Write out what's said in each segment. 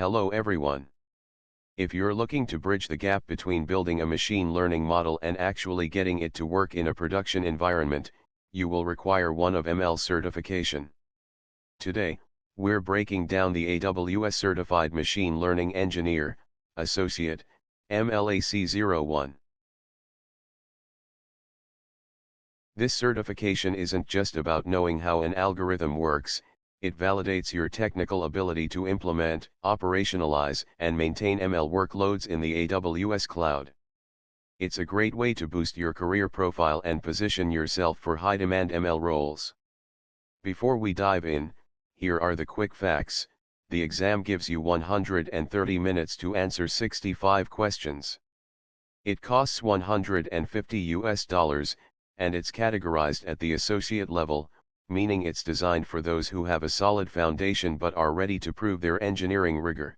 Hello everyone. If you're looking to bridge the gap between building a machine learning model and actually getting it to work in a production environment, you will require one of ML certification. Today, we're breaking down the AWS Certified Machine Learning Engineer, Associate, MLA C01. This certification isn't just about knowing how an algorithm works. It validates your technical ability to implement, operationalize, and maintain ML workloads in the AWS Cloud. It's a great way to boost your career profile and position yourself for high-demand ML roles. Before we dive in, here are the quick facts. The exam gives you 130 minutes to answer 65 questions. It costs $150, and it's categorized at the associate level, meaning it's designed for those who have a solid foundation but are ready to prove their engineering rigor.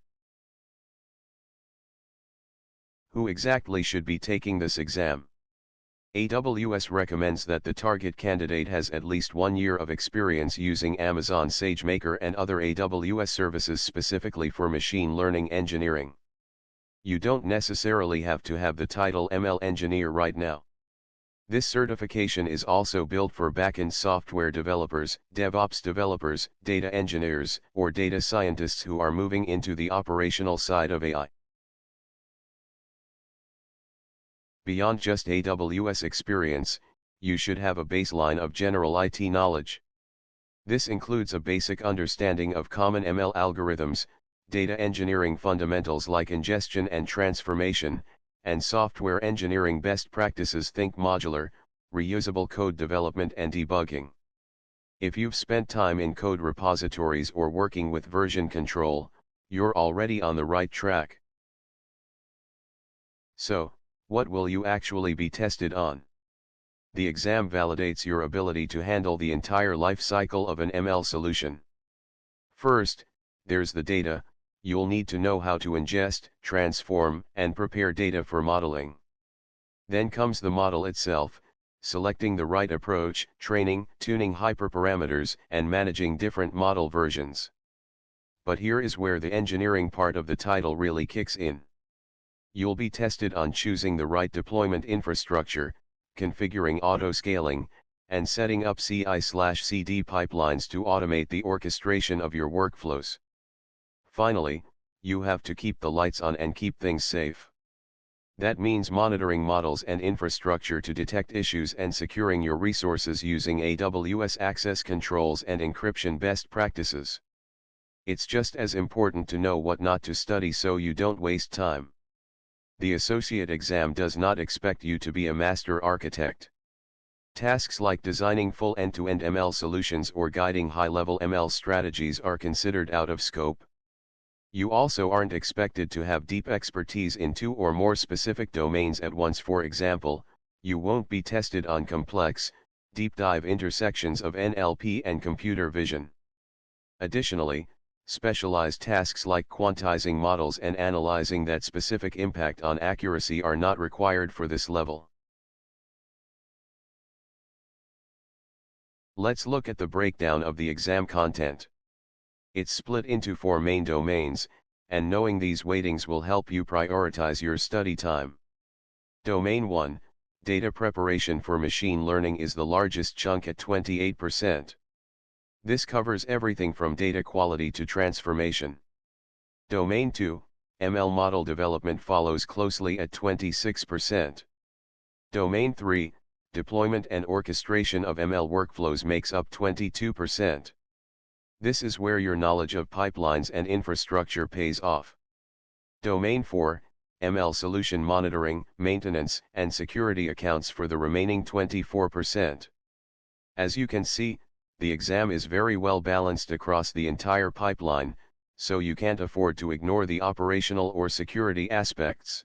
Who exactly should be taking this exam? AWS recommends that the target candidate has at least 1 year of experience using Amazon SageMaker and other AWS services specifically for machine learning engineering. You don't necessarily have to have the title ML engineer right now. This certification is also built for backend software developers, DevOps developers, data engineers, or data scientists who are moving into the operational side of AI. Beyond just AWS experience, you should have a baseline of general IT knowledge. This includes a basic understanding of common ML algorithms, data engineering fundamentals like ingestion and transformation, and software engineering best practices. Think modular, reusable code development and debugging. If you've spent time in code repositories or working with version control, you're already on the right track. So, what will you actually be tested on? The exam validates your ability to handle the entire life cycle of an ML solution. First, there's the data. You'll need to know how to ingest, transform, and prepare data for modeling. Then comes the model itself, selecting the right approach, training, tuning hyperparameters, and managing different model versions. But here is where the engineering part of the title really kicks in. You'll be tested on choosing the right deployment infrastructure, configuring auto-scaling, and setting up CI/CD pipelines to automate the orchestration of your workflows. Finally, you have to keep the lights on and keep things safe. That means monitoring models and infrastructure to detect issues and securing your resources using AWS access controls and encryption best practices. It's just as important to know what not to study so you don't waste time. The associate exam does not expect you to be a master architect. Tasks like designing full end-to-end ML solutions or guiding high-level ML strategies are considered out of scope. You also aren't expected to have deep expertise in 2 or more specific domains at once. For example, you won't be tested on complex, deep-dive intersections of NLP and computer vision. Additionally, specialized tasks like quantizing models and analyzing that specific impact on accuracy are not required for this level. Let's look at the breakdown of the exam content. It's split into 4 main domains, and knowing these weightings will help you prioritize your study time. Domain 1, data preparation for machine learning, is the largest chunk at 28%. This covers everything from data quality to transformation. Domain 2, ML model development, follows closely at 26%. Domain 3, deployment and orchestration of ML workflows, makes up 22%. This is where your knowledge of pipelines and infrastructure pays off. Domain 4, ML solution monitoring, maintenance, and security, accounts for the remaining 24%. As you can see, the exam is very well balanced across the entire pipeline, so you can't afford to ignore the operational or security aspects.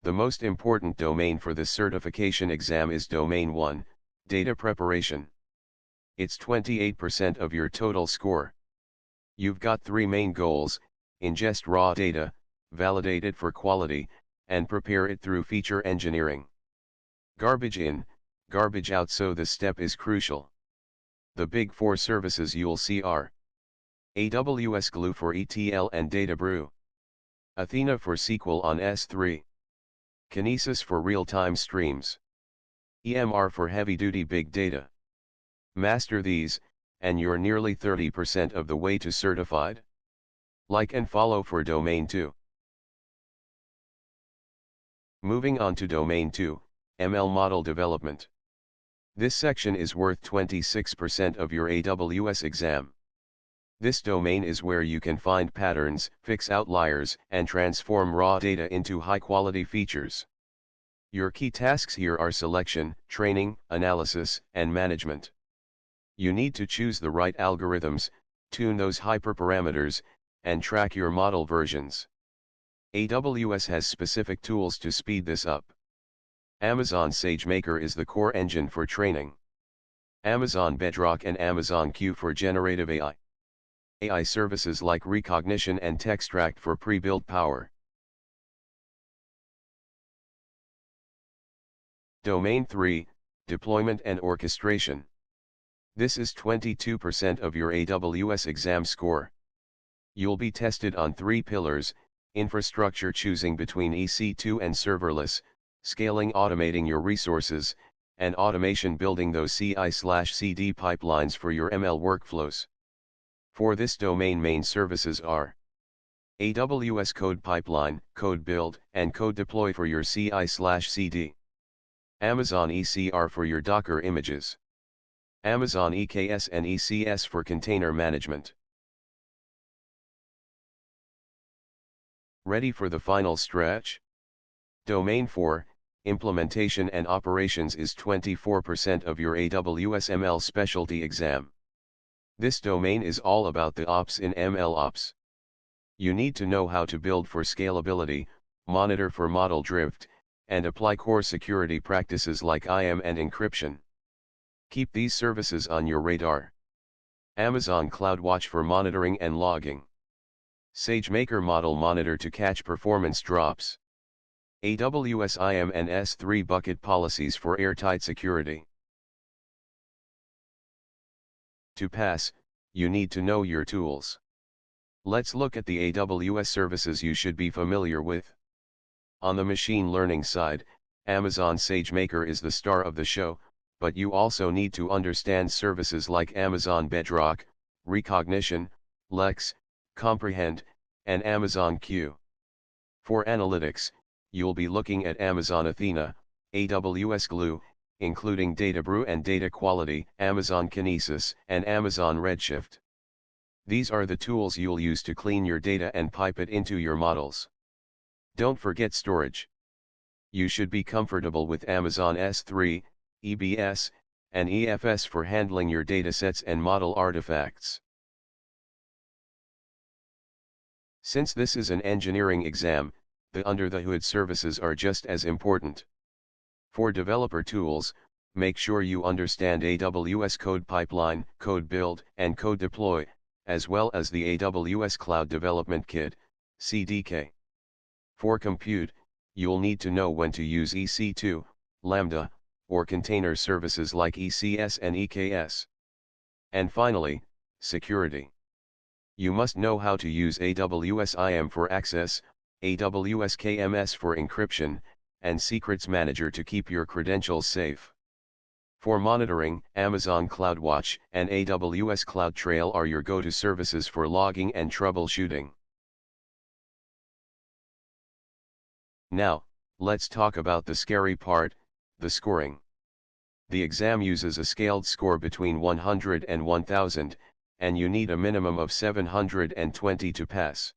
The most important domain for this certification exam is Domain 1, data preparation. It's 28% of your total score. You've got 3 main goals: ingest raw data, validate it for quality, and prepare it through feature engineering. Garbage in, garbage out, so this step is crucial. The big 4 services you'll see are AWS Glue for ETL and Data Brew. Athena for SQL on S3. Kinesis for real-time streams. EMR for heavy-duty big data. Master these, and you're nearly 30% of the way to certified. Like and follow for Domain 2. Moving on to Domain 2, ML Model Development. This section is worth 26% of your AWS exam. This domain is where you can find patterns, fix outliers, and transform raw data into high-quality features. Your key tasks here are selection, training, analysis, and management. You need to choose the right algorithms, tune those hyperparameters, and track your model versions. AWS has specific tools to speed this up. Amazon SageMaker is the core engine for training. Amazon Bedrock and Amazon Q for generative AI. AI services like Rekognition and Textract for pre-built power. Domain 3, Deployment and Orchestration. This is 22% of your AWS exam score. You'll be tested on 3 pillars: infrastructure, choosing between EC2 and serverless, scaling, automating your resources, and automation, building those CI/CD pipelines for your ML workflows. For this domain, main services are AWS Code Pipeline, Code Build, and Code Deploy for your CI/CD. Amazon ECR for your Docker images. Amazon EKS and ECS for container management. Ready for the final stretch? Domain 4, Implementation and Operations, is 24% of your AWS ML specialty exam. This domain is all about the ops in ML ops. You need to know how to build for scalability, monitor for model drift, and apply core security practices like IAM and encryption. Keep these services on your radar. Amazon CloudWatch for monitoring and logging. SageMaker Model Monitor to catch performance drops. AWS IAM and S3 bucket policies for airtight security. To pass, you need to know your tools. Let's look at the AWS services you should be familiar with. On the machine learning side, Amazon SageMaker is the star of the show, but you also need to understand services like Amazon Bedrock, Rekognition, Lex, Comprehend, and Amazon Q. For analytics, you'll be looking at Amazon Athena, AWS Glue, including Data Brew and Data Quality, Amazon Kinesis, and Amazon Redshift. These are the tools you'll use to clean your data and pipe it into your models. Don't forget storage. You should be comfortable with Amazon S3, EBS, and EFS for handling your datasets and model artifacts. Since this is an engineering exam, the under-the-hood services are just as important. For developer tools, make sure you understand AWS Code Pipeline, Code Build, and Code Deploy, as well as the AWS Cloud Development Kit, CDK. For compute, you'll need to know when to use EC2, Lambda, or container services like ECS and EKS. And finally, security. You must know how to use AWS IAM for access, AWS KMS for encryption, and Secrets Manager to keep your credentials safe. For monitoring, Amazon CloudWatch and AWS CloudTrail are your go-to services for logging and troubleshooting. Now, let's talk about the scary part, the scoring. The exam uses a scaled score between 100 and 1000, and you need a minimum of 720 to pass.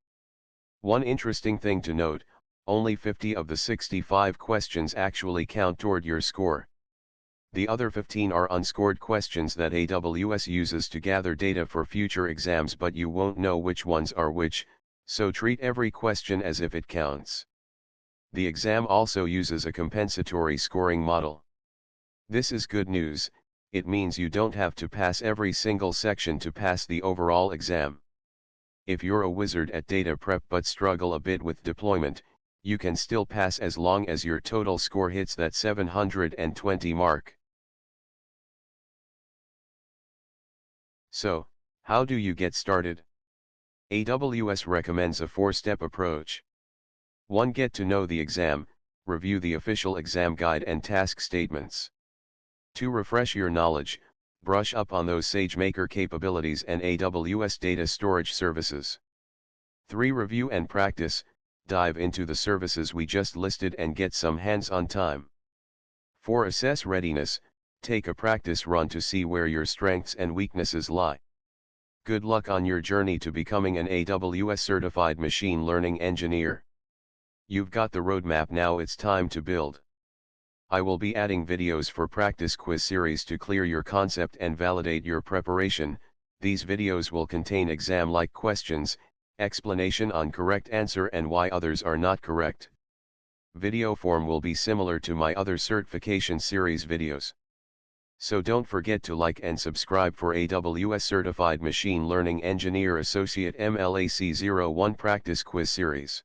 One interesting thing to note, only 50 of the 65 questions actually count toward your score. The other 15 are unscored questions that AWS uses to gather data for future exams, but you won't know which ones are which, so treat every question as if it counts. The exam also uses a compensatory scoring model. This is good news. It means you don't have to pass every single section to pass the overall exam. If you're a wizard at data prep but struggle a bit with deployment, you can still pass as long as your total score hits that 720 mark. So, how do you get started? AWS recommends a 4-step approach. 1. Get to know the exam, review the official exam guide and task statements. 2. Refresh your knowledge, brush up on those SageMaker capabilities and AWS data storage services. 3. Review and practice, dive into the services we just listed and get some hands-on time. 4. Assess readiness, take a practice run to see where your strengths and weaknesses lie. Good luck on your journey to becoming an AWS certified machine learning engineer. You've got the roadmap, now it's time to build. I will be adding videos for practice quiz series to clear your concept and validate your preparation. These videos will contain exam-like questions, explanation on correct answer and why others are not correct. Video form will be similar to my other certification series videos. So don't forget to like and subscribe for AWS Certified Machine Learning Engineer Associate MLA C01 Practice Quiz Series.